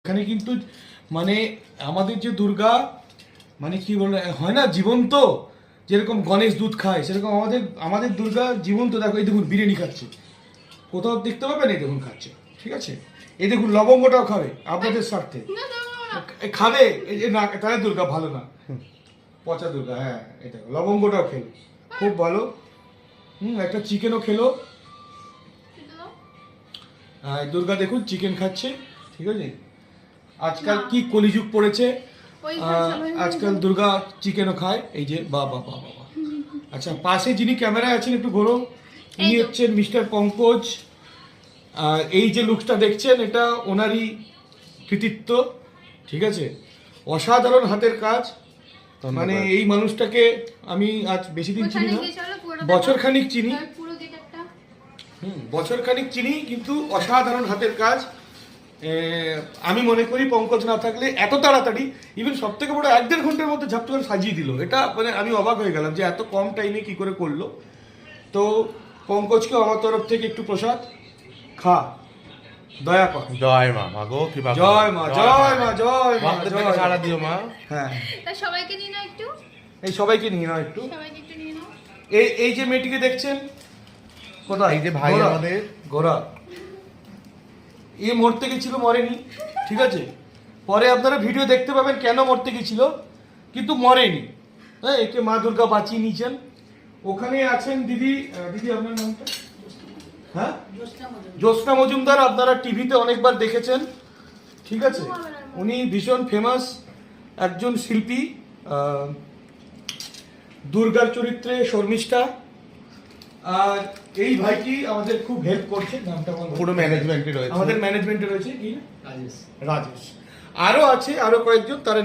এখানে কিন্তু মানে আমাদের যে দুর্গা মানে কি বলে হয় না জীবন্ত, যেরকম গণেশ দুধ খায় সেরকম আমাদের আমাদের দুর্গা জীবন্ত। দেখো এই দেখুন বিরিয়ানি খাচ্ছে, কোথাও দেখতে পাবেন, এই দেখুন খাচ্ছে, ঠিক আছে। এই দেখুন লবঙ্গটাও খাবে আপনাদের স্বার্থে, খাবে এই যে না, তাহলে দুর্গা ভালো না, পচা দুর্গা। হ্যাঁ এটা লবঙ্গটাও খেলো, খুব ভালো। একটা চিকেনও খেলো। দুর্গা দেখুন চিকেন খাচ্ছে, ঠিক আছে। আজকাল কি কলিযুগ পড়েছে, আজকাল দুর্গা চিকেনও খায়। এই যে বাবা বাবা বাবা। আচ্ছা পাশে যিনি ক্যামেরায় আছেন একটু ঘোরো, ইনি হচ্ছেন মিস্টার পঙ্কজ। এই যে লুকসটা দেখছেন এটা ওনারই কৃতিত্ব, ঠিক আছে। অসাধারণ হাতের কাজ, মানে এই মানুষটাকে আমি আজ বেশি দিন চিনি না, বছর খানিক চিনি, বছর খানিক চিনি, কিন্তু অসাধারণ হাতের কাজ। আমি মনে করি পঙ্কজ না থাকলে এত তাড়াতাড়ি, ইভেন সব থেকে বড় 1-1.5 ঘন্টার মধ্যে ঝাপটা করে সাজিয়ে দিল। এটা মানে আমি অবাক হয়ে গেলাম যে এত কম টাইমে কি করে করলো। তো পঙ্কজকে আমার তরফ থেকে একটু প্রসাদ খা, দয়া কর। জয় মা, মা গো কৃপা করো। জয় মা, জয় মা, জয় মা, ভক্তদের থেকে সাড়া দিও মা। হ্যাঁ তা সবাইকে নিয়ে নাও একটু, এই সবাইকে নিয়ে নাও একটু। সবাইকে একটু নিয়ে নাও। এই যে মেয়েটিকে দেখছেন, কোথায়, এই যে ভাই গোরা, আমাদের গোরা, এ মরতে গেছিল, মরেনি, ঠিক আছে। পরে আপনারা ভিডিও দেখতে পাবেন কেন মরতে গেছিল, কিন্তু মরেনি। হ্যাঁ একে মা দুর্গা বাঁচিয়ে নিয়েছেন। ওখানে আছেন দিদি, দিদি আপনার নামটা? হ্যাঁ জ্যোৎস্না মজুমদার, আপনারা টিভিতে অনেকবার দেখেছেন, ঠিক আছে। উনি ভীষণ ফেমাস একজন শিল্পী, দুর্গার চরিত্রে শর্মিষ্ঠা। আর এই ভাইটি আমাদের খুব হেল্প করছে, নামটা পুরো ম্যানেজমেন্টে রয়েছে, আমাদের ম্যানেজমেন্টে রয়েছে কি রাজেশ। আরো আছে আরো কয়েকজন, তারা